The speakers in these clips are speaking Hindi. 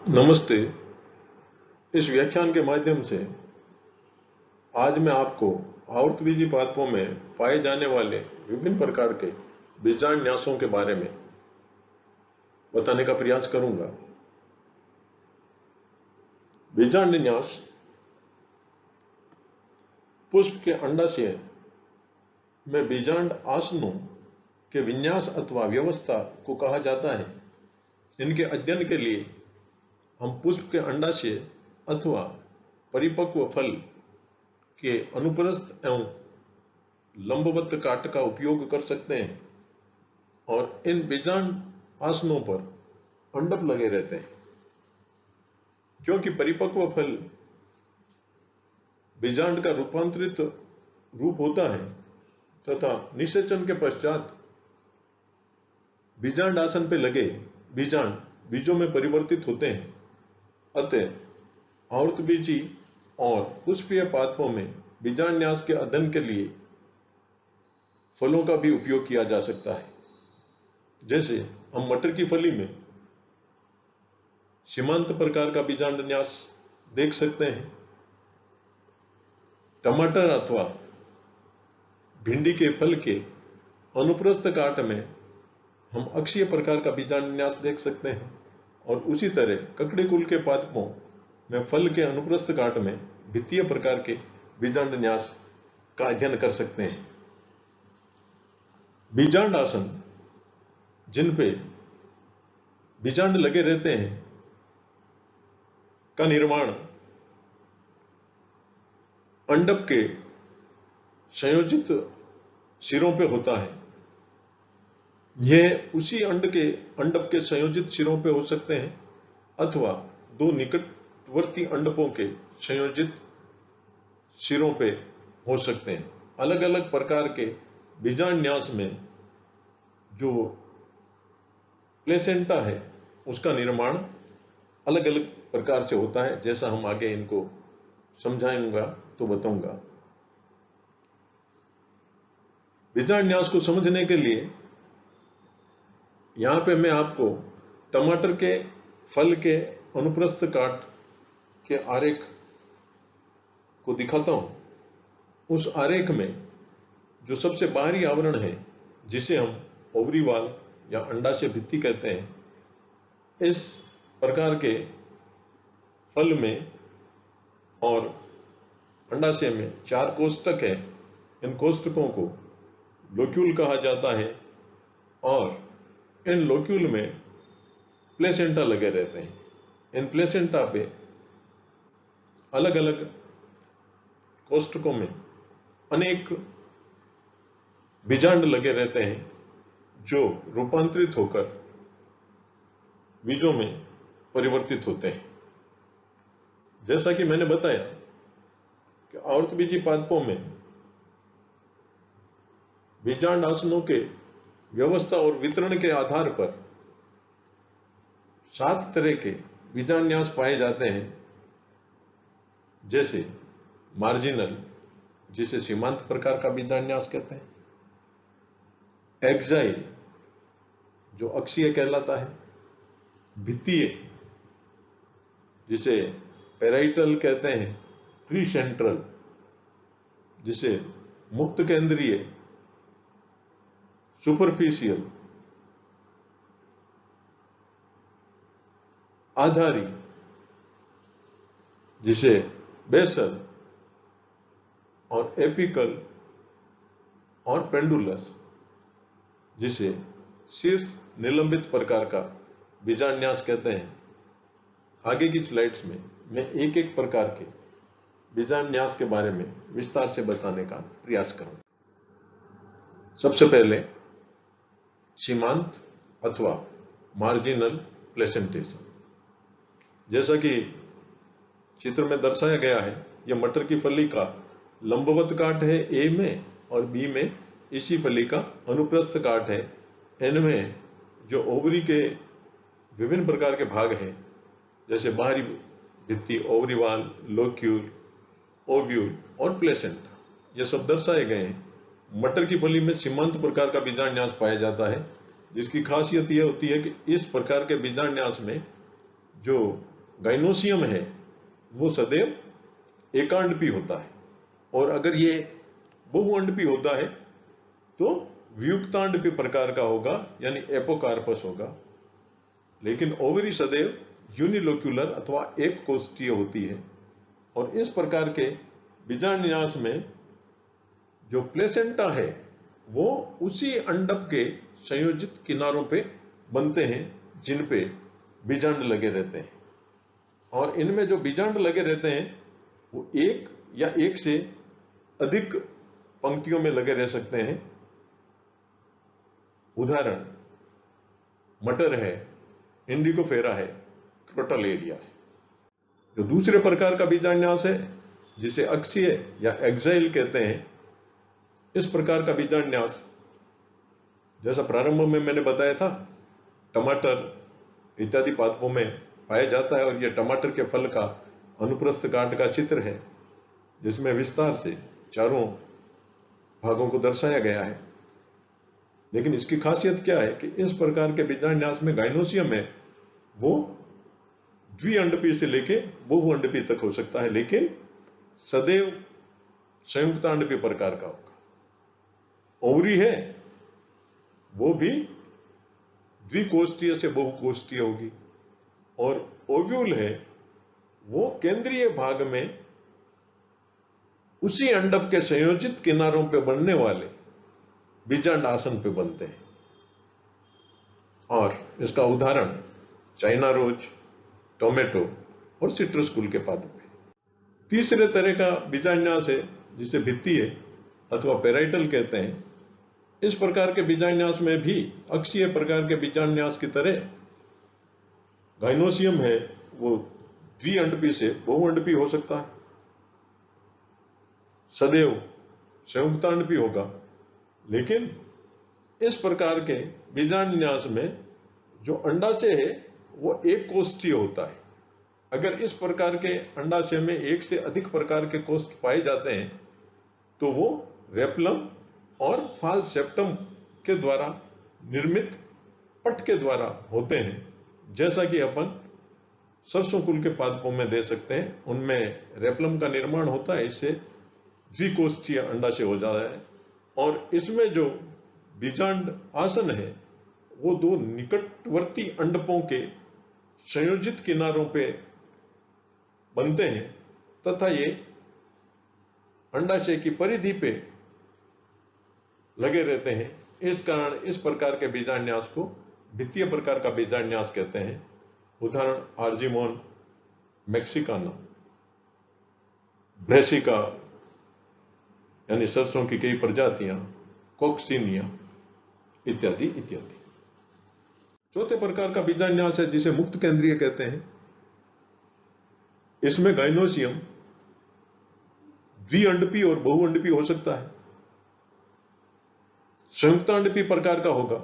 नमस्ते। इस व्याख्यान के माध्यम से आज मैं आपको आवर्तबीजी पादपों में पाए जाने वाले विभिन्न प्रकार के बीजांड न्यासों के बारे में बताने का प्रयास करूंगा। बीजांड न्यास पुष्प के अंडाशय में बीजांड आसनों के विन्यास अथवा व्यवस्था को कहा जाता है। इनके अध्ययन के लिए हम पुष्प के अंडाशय अथवा परिपक्व फल के अनुप्रस्थ एवं लंबवत काट का उपयोग कर सकते हैं और इन बीजांड आसनों पर अंडक लगे रहते हैं। क्योंकि परिपक्व फल बीजांड का रूपांतरित रूप होता है तथा निषेचन के पश्चात बीजांड आसन पे लगे बीजांड बीजों में परिवर्तित होते हैं। अतः आवर्तबीजी और पुष्पीय पादपों में बीजांड न्यास के अध्ययन के लिए फलों का भी उपयोग किया जा सकता है। जैसे हम मटर की फली में सीमांत प्रकार का बीजांड न्यास देख सकते हैं। टमाटर अथवा भिंडी के फल के अनुप्रस्थ काट में हम अक्षीय प्रकार का बीजांड न्यास देख सकते हैं और उसी तरह ककड़ी कुल के पादपों में फल के अनुप्रस्थ काट में भित्तीय प्रकार के बीजांड न्यास का अध्ययन कर सकते हैं। बीजांड आसन जिन पे बीजांड लगे रहते हैं का निर्माण अंडक के संयोजित सिरों पे होता है। यह उसी अंडक के संयोजित सिरों पे हो सकते हैं अथवा दो निकटवर्ती अंडकों के संयोजित सिरों पे हो सकते हैं। अलग अलग प्रकार के बीजांड न्यास में जो प्लेसेंटा है उसका निर्माण अलग अलग प्रकार से होता है। जैसा हम आगे इनको समझाऊंगा तो बताऊंगा। बीजांड न्यास को समझने के लिए यहां पे मैं आपको टमाटर के फल के अनुप्रस्थ काट के आरेख को दिखाता हूं। उस आरेख में जो सबसे बाहरी आवरण है जिसे हम ओवरीवाल या अंडाशय भित्ति कहते हैं, इस प्रकार के फल में और अंडाशय में 4 कोष्ठक है। इन कोष्ठकों को लोक्यूल कहा जाता है और इन लोक्यूल में प्लेसेंटा लगे रहते हैं। इन प्लेसेंटा पे अलग अलग कोष्ठकों में अनेक बीजांड लगे रहते हैं जो रूपांतरित होकर बीजों में परिवर्तित होते हैं। जैसा कि मैंने बताया कि आवर्तबीजी पादपों में बीजांड आसनों के व्यवस्था और वितरण के आधार पर 7 तरह के बीजांड न्यास पाए जाते हैं। जैसे मार्जिनल, जिसे सीमांत प्रकार का बीजांड न्यास कहते हैं। एक्साइल, जो अक्षीय कहलाता है। भित्तीय, जिसे पेराइटल कहते हैं। प्री सेंट्रल, जिसे मुक्त केंद्रीय। सुपरफिशियल, आधारी, जिसे बेसल, और एपिकल और पेंडुलस, जिसे सिर्फ निलंबित प्रकार का बीजांड न्यास कहते हैं। आगे की स्लाइड्स में मैं एक एक प्रकार के बीजांड न्यास के बारे में विस्तार से बताने का प्रयास करूंगा। सबसे पहले सीमांत अथवा मार्जिनल प्लेसेंटेशन। जैसा कि चित्र में दर्शाया गया है, यह मटर की फली का लंबवत काट है ए में और बी में इसी फली का अनुप्रस्थ काट है। इनमें जो ओवरी के विभिन्न प्रकार के भाग हैं, जैसे बाहरी भित्ति, ओवरीवाल, लोक्यूल, ओव्यूल और प्लेसेंटा, ये सब दर्शाए गए हैं। मटर की फली में सीमांत प्रकार का बीजांड न्यास पाया जाता है, जिसकी खासियत यह होती है कि इस प्रकार के बीजांड न्यास में जो गाइनोसियम है वो सदैव एकांडपी होता है, और अगर ये बहुअंडपी होता है तो व्युक्तांडपी प्रकार का होगा, यानी एपोकार्पस होगा। लेकिन ओवरी सदैव यूनिलोक्यूलर अथवा एक कोष्ठीय होती है, और इस प्रकार के बीजांडन्यास में जो प्लेसेंटा है वो उसी अंडक के संयोजित किनारों पे बनते हैं जिन पे बीजांड लगे रहते हैं, और इनमें जो बीजांड लगे रहते हैं वो एक या एक से अधिक पंक्तियों में लगे रह सकते हैं। उदाहरण मटर है, इंडिगोफेरा है, क्रोटालेरिया है। जो दूसरे प्रकार का बीजांडन्यास है जिसे अक्षीय या एक्साइल कहते हैं, इस प्रकार का बीजांडन्यास जैसा प्रारंभ में मैंने बताया था टमाटर इत्यादि पादपों में पाया जाता है, और यह टमाटर के फल का अनुप्रस्थ काट का चित्र है जिसमें विस्तार से चारों भागों को दर्शाया गया है। लेकिन इसकी खासियत क्या है कि इस प्रकार के बीजांडन्यास में गाइनोसियम है वो द्विअंडपी से लेके बहुअंडपी तक हो सकता है, लेकिन सदैव संयुक्तांडपी प्रकार का होगा। ओवरी है वो भी द्विकोष्ठीय से बहुकोष्ठीय होगी, और ओव्यूल है वो केंद्रीय भाग में उसी अंडक के संयोजित किनारों पे बनने वाले बीजांड आसन पे बनते हैं। और इसका उदाहरण चाइना रोज, टोमेटो और सिट्रस कुल के पादप है। तीसरे तरह का बीजांडन्यास है जिसे भित्तीय अथवा पेराइटल कहते हैं। इस प्रकार के बीजांडन्यास में भी अक्षीय प्रकार के बीजांडन्यास की तरह गाइनोसियम है वो द्विअंडपी से बहुअंडपी हो सकता है, सदैव संयुक्तांडपी होगा। लेकिन इस प्रकार के बीजांडन्यास में जो अंडाशय है वो एक कोष्ठीय होता है। अगर इस प्रकार के अंडाशय में एक से अधिक प्रकार के कोष्ठ पाए जाते हैं तो वो रेपलम और फाल सेप्टम के द्वारा निर्मित पट के द्वारा होते हैं, जैसा कि अपन सरसों कुल के पादपों में दे सकते हैं। उनमें रेपलम का निर्माण होता है, इससे द्विकोष्ठीय अंडाशय हो जाता है। और इसमें जो बीजांड आसन है वो दो निकटवर्ती अंडकों के संयोजित किनारों पे बनते हैं तथा ये अंडाशय की परिधि पे लगे रहते हैं। इस कारण इस प्रकार के बीजांडन्यास को भित्तीय प्रकार का बीजांडन्यास कहते हैं। उदाहरण आर्जिमोन मैक्सिकाना, ब्रेसिका यानी सरसों की कई प्रजातियां, कोक्सिनिया इत्यादि इत्यादि। चौथे प्रकार का बीजांडन्यास है जिसे मुक्त केंद्रीय कहते हैं। इसमें गाइनोसियम द्विअंडपी और बहुअंडपी हो सकता है, संयुक्तांडपी प्रकार का होगा।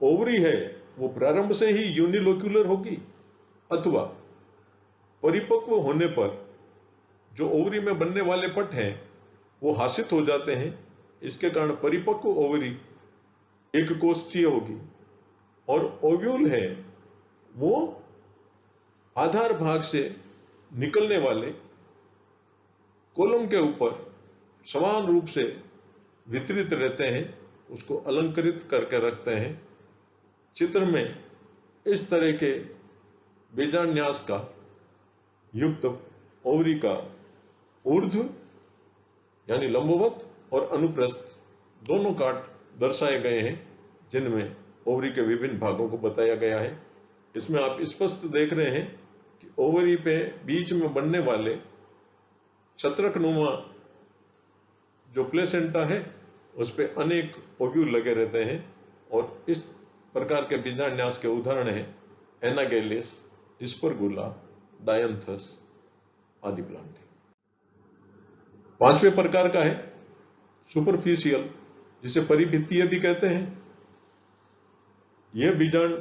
ओवरी है वो प्रारंभ से ही यूनिलोक्यूलर होगी अथवा परिपक्व होने पर जो ओवरी में बनने वाले पट हैं वो हासित हो जाते हैं। इसके कारण परिपक्व ओवरी एक कोष्ठीय होगी, और ओव्यूल है वो आधार भाग से निकलने वाले कॉलम के ऊपर समान रूप से वितरित रहते हैं, उसको अलंकृत करके रखते हैं। चित्र में इस तरह के बीजांडन्यास का युक्त ओवरी का ऊर्ध्व यानी लंबवत और अनुप्रस्थ दोनों काट दर्शाए गए हैं, जिनमें ओवरी के विभिन्न भागों को बताया गया है। इसमें आप स्पष्ट देख रहे हैं कि ओवरी पे बीच में बनने वाले छत्रकनुमा जो प्लेसेंटा है उस पे अनेक ओव्यूल लगे रहते हैं, और इस प्रकार के बीजांडन्यास के उदाहरण हैं एनागेलिस, स्पर्गुला, डायंथस आदि प्लांट। पांचवें प्रकार का है सुपरफिशियल, जिसे परिभित्तीय भी कहते हैं। यह बीजांड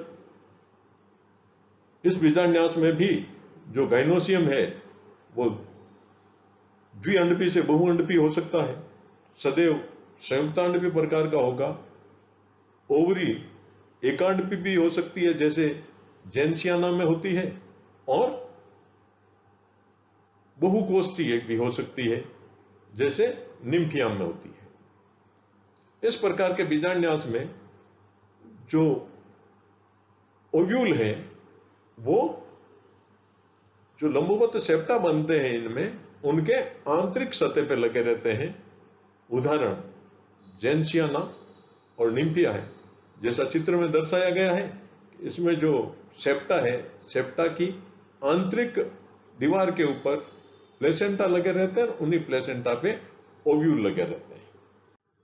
इस बीजांडन्यास में भी जो गाइनोसियम है वो द्विअंडपी से बहुअंडपी हो सकता है, सदैव संयुक्तांडपी प्रकार का होगा। ओवरी एकांडपी भी हो सकती है, जैसे जेंसियाना में होती है और बहुकोष्ठी एक भी हो सकती है, जैसे निम्फिया में होती है। इस प्रकार के बीजांड्यास में जो ओव्यूल है वो जो लंबवत सेप्टा बनते हैं इनमें, उनके आंतरिक सतह पे लगे रहते हैं। उदाहरण जेंसियाना और निम्फिया है। जैसा चित्र में दर्शाया गया है, इसमें जो सेप्टा है, सेप्टा की आंतरिक दीवार के ऊपर प्लेसेंटा लगे रहते हैं, उन्हीं प्लेसेंटा पे ओव्यूल लगे रहते हैं।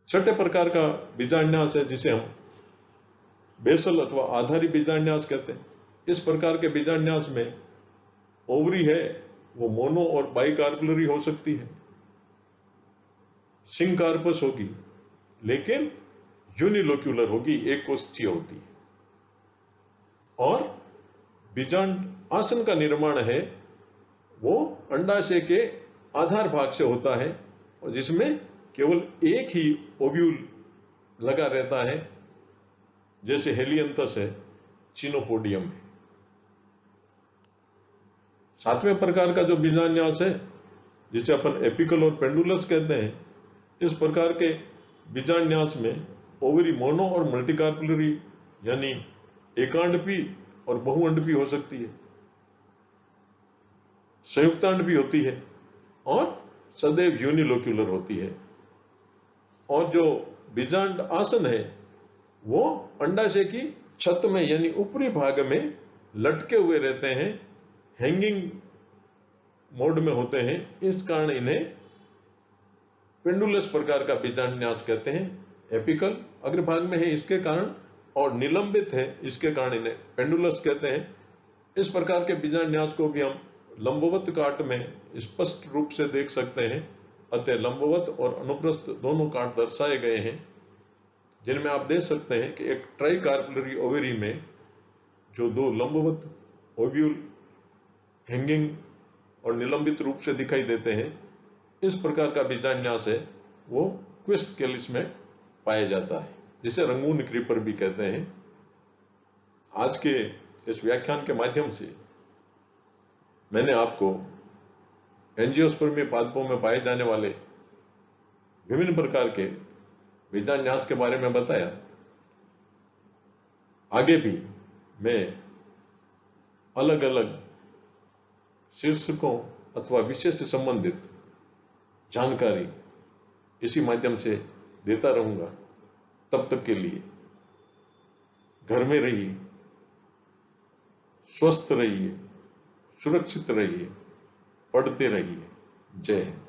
छठे प्रकार का बीजांड्यास है जिसे हम बेसल अथवा आधारी बीजांड्यास कहते हैं। इस प्रकार के बीजांड्यास में ओवरी है वो मोनो और बाइकार्पलरी हो सकती है, सिंकार्पस होगी, लेकिन यूनिलोक्यूलर होगी, एक कोष्ठीय होती है। और बीजांड आसन का निर्माण है वो अंडाशय के आधार भाग से होता है और जिसमें केवल एक ही ओव्यूल लगा रहता है, जैसे हेलियंथस है, चिनोपोडियम है। सातवें प्रकार का जो बीजांड्यास है जिसे अपन एपिकल और पेंडुलस कहते हैं, इस प्रकार के बीजांड्यास में ओवरी मोनो और मल्टीकार्पुलरी यानी एकांडपी और बहुअंडपी हो सकती है, संयुक्तांडपी होती है और सदैव यूनिलोक्यूलर होती है। और जो बीजांड आसन है वो अंडाशय की छत में यानी ऊपरी भाग में लटके हुए रहते हैं, हैंगिंग मोड में होते हैं। इस कारण इन्हें पेंडुलस प्रकार का बीजांड्यास कहते हैं। एपिकल अग्रभाग में है इसके कारण और निलंबित है इसके कारण इन्हें पेंडुलस कहते हैं। इस प्रकार के बीजांड्यास को भी हम लंबवत काट में स्पष्ट रूप से देख सकते हैं। अतः लंबवत और अनुप्रस्थ दोनों काट दर्शाए गए हैं, जिनमें आप देख सकते हैं कि एक ट्राइकार्पुलरी ओवरी में जो दो लंबवत ओव्यूल हैंगिंग और निलंबित रूप से दिखाई देते हैं, इस प्रकार का बीजांड्यास है वो क्विस्ट कैलिस में पाया जाता है, जिसे रंगून क्रीपर भी कहते हैं। आज के इस व्याख्यान के माध्यम से मैंने आपको एंजियोस्पर्मी पादपों में पाए जाने वाले विभिन्न प्रकार के बीजांड्यास के बारे में बताया। आगे भी मैं अलग अलग शीर्षकों अथवा विषय से संबंधित जानकारी इसी माध्यम से देता रहूंगा। तब तक के लिए घर में रहिए, स्वस्थ रहिए, सुरक्षित रहिए, पढ़ते रहिए। जय हिंद।